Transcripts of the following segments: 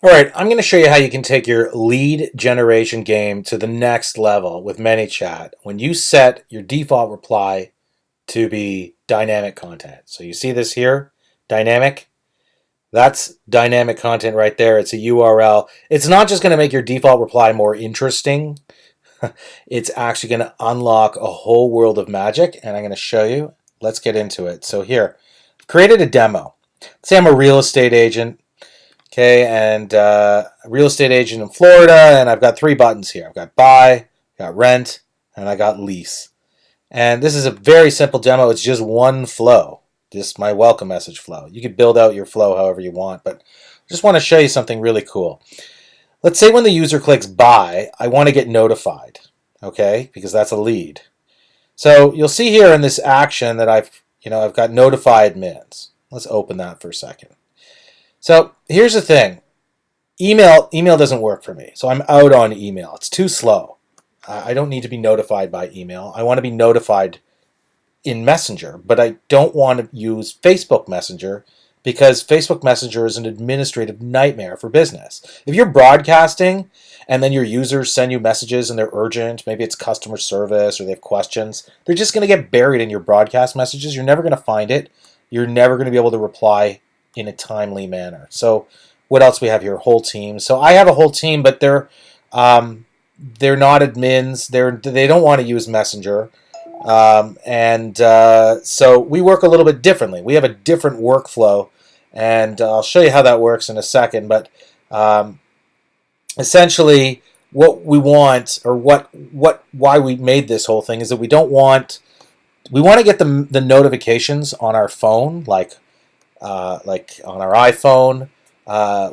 All right, I'm going to show you how you can take your lead generation game to the next level with Manychat when you set your default reply to be dynamic content. So you see this here, dynamic. That's dynamic content right there. It's a URL. It's not just going to make your default reply more interesting. It's actually going to unlock a whole world of magic, and I'm going to show you. Let's get into it. So here, I've created a demo. Let's say I'm a real estate agent. Okay, and a real estate agent in Florida, and I've got three buttons here. I've got buy, got rent, and I got lease. And this is a very simple demo. It's just one flow, just my welcome message flow. You can build out your flow however you want, but I just want to show you something really cool. Let's say when the user clicks buy, I want to get notified, okay, because that's a lead. So you'll see here in this action that I've got notify admins. Let's open that for a second. So here's the thing. Email doesn't work for me. So I'm out on email. It's too slow. I don't need to be notified by email. I want to be notified in Messenger, but I don't want to use Facebook Messenger because Facebook Messenger is an administrative nightmare for business. If you're broadcasting and then your users send you messages and they're urgent, maybe it's customer service or they have questions, they're just going to get buried in your broadcast messages. You're never going to find it. You're never going to be able to reply in a timely manner. So what else we have here? Whole team. So I have a whole team, but they're not admins. They don't want to use Messenger, so we work a little bit differently. We have a different workflow, and I'll show you how that works in a second. But essentially, what we want, or why we made this whole thing, is that we want to get the notifications on our phone, like on our iPhone.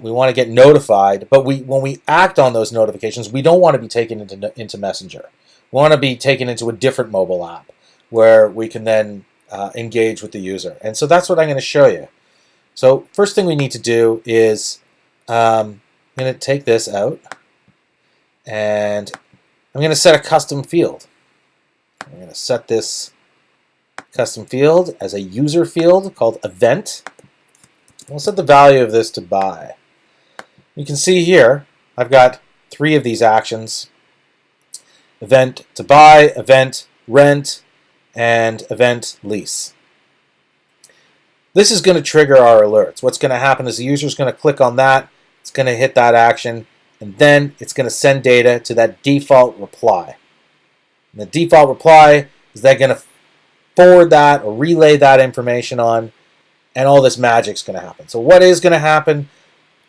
We want to get notified, but when we act on those notifications, we don't want to be taken into Messenger. We want to be taken into a different mobile app where we can then engage with the user. And so that's what I'm going to show you. So first thing we need to do is I'm going to take this out, and I'm going to set a custom field. I'm going to set this custom field as a user field called event. We'll set the value of this to buy. You can see here, I've got three of these actions: event to buy, event rent, and event lease. This is going to trigger our alerts. What's going to happen is the user is going to click on that, it's going to hit that action, and then it's going to send data to that default reply. And the default reply is then going to forward that or relay that information on, and all this magic's going to happen. So what is going to happen?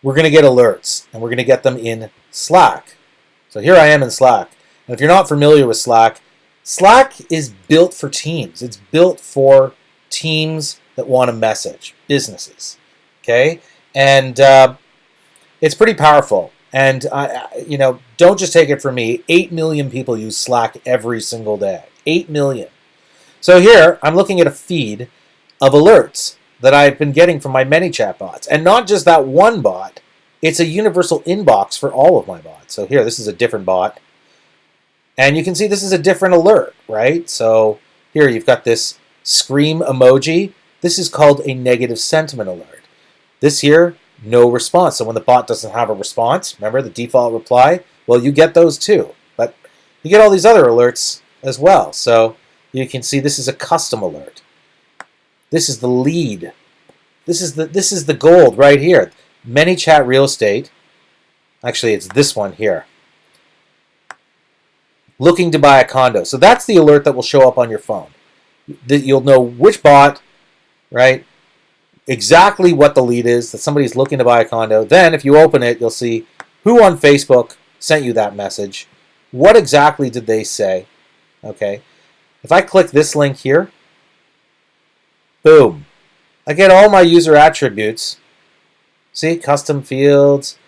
We're going to get alerts, and we're going to get them in Slack. So here I am in Slack. And if you're not familiar with Slack, Slack is built for teams. It's built for teams that want to message, businesses. Okay? And it's pretty powerful. And don't just take it from me. 8 million people use Slack every single day. 8 million. So here, I'm looking at a feed of alerts that I've been getting from my Manychat bots. And not just that one bot, it's a universal inbox for all of my bots. So here, this is a different bot. And you can see this is a different alert, right? So here you've got this scream emoji. This is called a negative sentiment alert. This here, no response. So when the bot doesn't have a response, remember the default reply? Well, you get those too. But you get all these other alerts as well. So you can see this is a custom alert. This is the lead. This is the gold right here. Manychat real estate. Actually, it's this one here. Looking to buy a condo. So that's the alert that will show up on your phone. You'll know which bot, right? Exactly what the lead is, that somebody's looking to buy a condo. Then if you open it, you'll see who on Facebook sent you that message. What exactly did they say? Okay. If I click this link here, boom. I get all my user attributes. See, custom fields,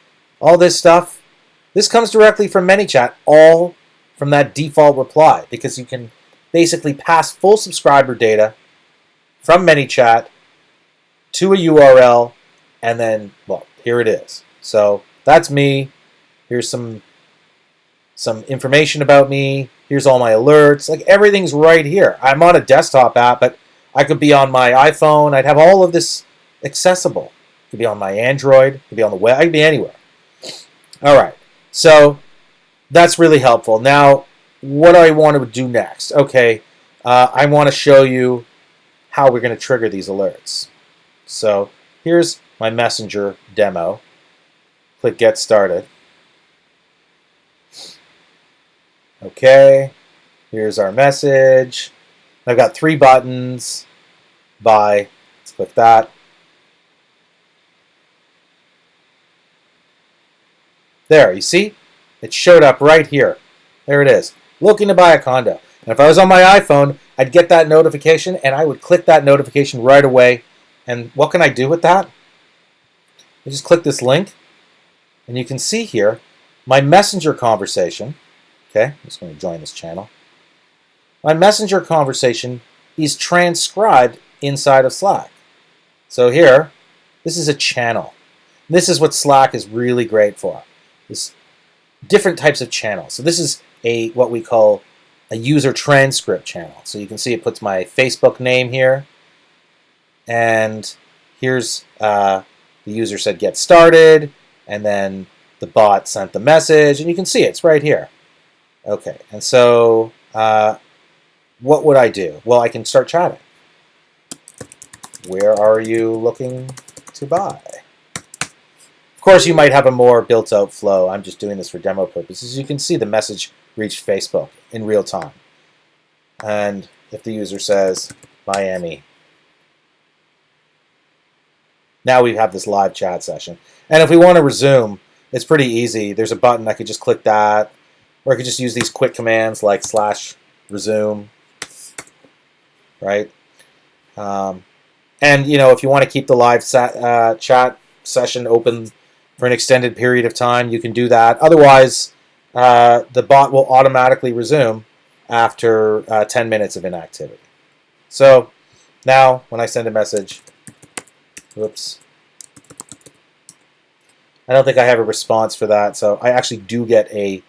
all this stuff. This comes directly from Manychat, all from that default reply, because you can basically pass full subscriber data from Manychat to a URL, and then, well, here it is. So that's me. Here's some information about me. Here's all my alerts. Like, everything's right here. I'm on a desktop app, but I could be on my iPhone. I'd have all of this accessible. It could be on my Android. It could be on the web. I could be anywhere. All right. So that's really helpful. Now, what do I want to do next? Okay, I want to show you how we're going to trigger these alerts. So here's my Messenger demo. Click Get Started. Okay, here's our message. I've got 3 buttons. Bye. Let's click that. There, you see? It showed up right here. There it is. Looking to buy a condo. And if I was on my iPhone, I'd get that notification and I would click that notification right away. And what can I do with that? I just click this link and you can see here my Messenger conversation. Okay, I'm just going to join this channel. My Messenger conversation is transcribed inside of Slack. So here, this is a channel. This is what Slack is really great for. This different types of channels. So this is what we call a user transcript channel. So you can see it puts my Facebook name here. And here's the user said get started. And then the bot sent the message. And you can see it's right here. Okay, and so what would I do? Well, I can start chatting. Where are you looking to buy? Of course, you might have a more built-out flow. I'm just doing this for demo purposes. You can see the message reached Facebook in real time. And if the user says Miami, now we have this live chat session. And if we want to resume, it's pretty easy. There's a button. I could just click that. Or I could just use these quick commands like /resume, right? And, if you want to keep the live chat session open for an extended period of time, you can do that. Otherwise, the bot will automatically resume after 10 minutes of inactivity. So now when I send a message, whoops, I don't think I have a response for that. So I actually do get a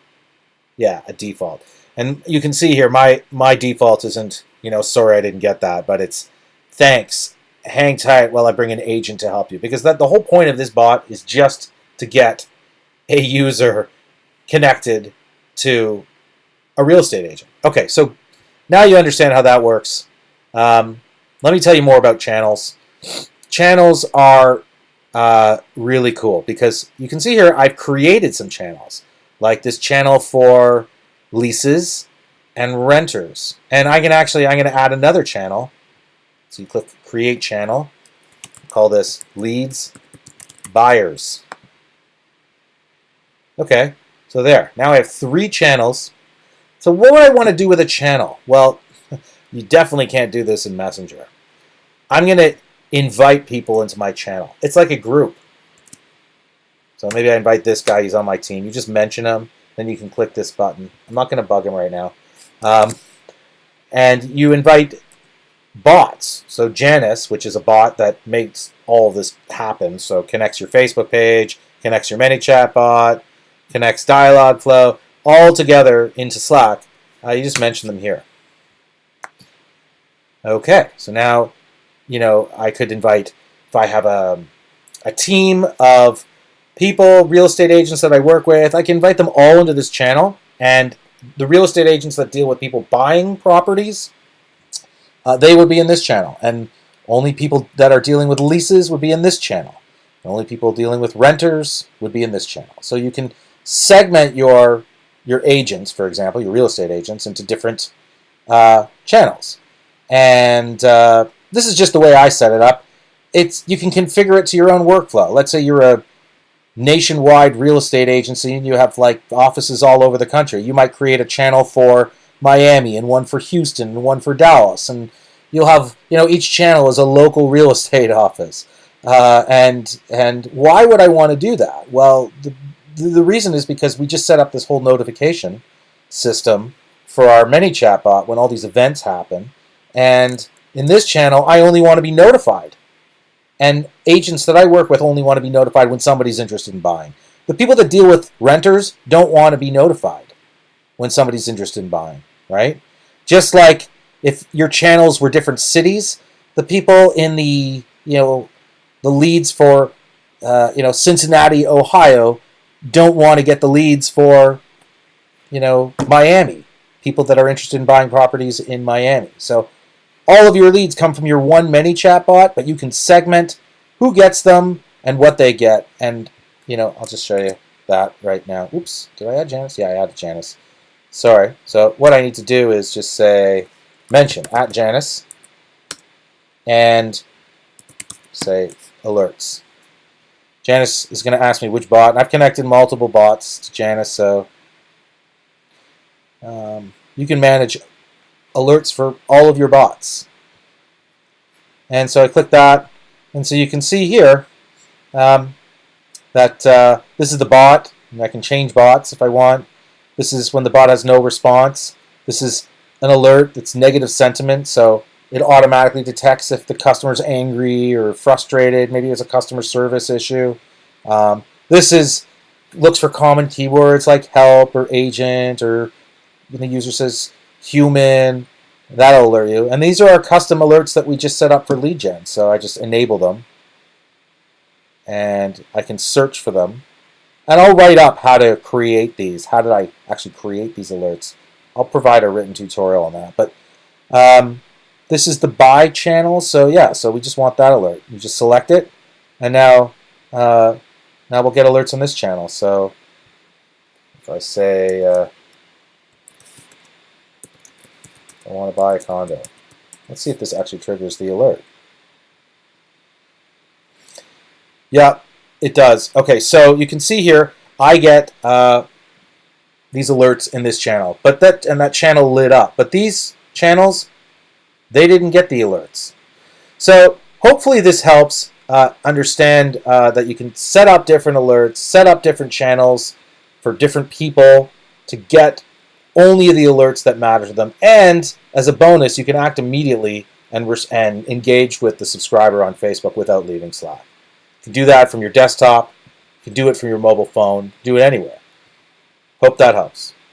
default. And you can see here, my default isn't, sorry I didn't get that, but it's thanks. Hang tight while I bring an agent to help you. Because the whole point of this bot is just to get a user connected to a real estate agent. Okay, so now you understand how that works. Let me tell you more about channels. Channels are really cool because you can see here I've created some channels. Like this channel for leases and renters. And I'm going to add another channel. So you click Create Channel. Call this Leads Buyers. Okay, so there. Now I have 3 channels. So what would I want to do with a channel? Well, you definitely can't do this in Messenger. I'm going to invite people into my channel. It's like a group. So maybe I invite this guy, he's on my team. You just mention him, then you can click this button. I'm not going to bug him right now. And you invite bots. So Janis, which is a bot that makes all of this happen, so connects your Facebook page, connects your Manychat bot, connects Dialogflow, all together into Slack. You just mention them here. Okay, so now, I could invite, if I have a team of people, real estate agents that I work with, I can invite them all into this channel. And the real estate agents that deal with people buying properties, they would be in this channel. And only people that are dealing with leases would be in this channel. Only people dealing with renters would be in this channel. So you can segment your agents, for example, your real estate agents, into different channels. And this is just the way I set it up. You can configure it to your own workflow. Let's say you're a nationwide real estate agency and you have like offices all over the country. You might create a channel for Miami and one for Houston and one for Dallas, and you'll have each channel is a local real estate office. And why would I want to do that? Well, the reason is because we just set up this whole notification system for our Manychat bot when all these events happen, and in this channel I only want to be notified. And agents that I work with only want to be notified when somebody's interested in buying. The people that deal with renters don't want to be notified when somebody's interested in buying, right? Just like if your channels were different cities, the people in the leads for Cincinnati, Ohio, don't want to get the leads for, Miami, people that are interested in buying properties in Miami. So all of your leads come from your one Manychat bot, but you can segment who gets them and what they get. And, I'll just show you that right now. Oops, did I add Janis? Yeah, I added Janis. Sorry. So what I need to do is just say mention @Janis and say alerts. Janis is going to ask me which bot. And I've connected multiple bots to Janis, so you can manage alerts for all of your bots. And so I click that, and so you can see here that this is the bot, and I can change bots if I want. This is when the bot has no response. This is an alert that's negative sentiment, so it automatically detects if the customer's angry or frustrated. Maybe it's a customer service issue. This looks for common keywords like help or agent, or the user says human. That'll alert you. And these are our custom alerts that we just set up for lead gen. So I just enable them, and I can search for them. And I'll write up how to create these. How did I actually create these alerts? I'll provide a written tutorial on that. But this is the buy channel. So yeah, so we just want that alert. You just select it, and now we'll get alerts on this channel. So if I say I want to buy a condo, let's see if this actually triggers the alert. Yeah, it does. Okay, so you can see here I get these alerts in this channel, but that channel lit up. But these channels, they didn't get the alerts. So hopefully this helps understand that you can set up different alerts, set up different channels for different people to get only the alerts that matter to them. And as a bonus, you can act immediately and engage with the subscriber on Facebook without leaving Slack. You can do that from your desktop. You can do it from your mobile phone. Do it anywhere. Hope that helps.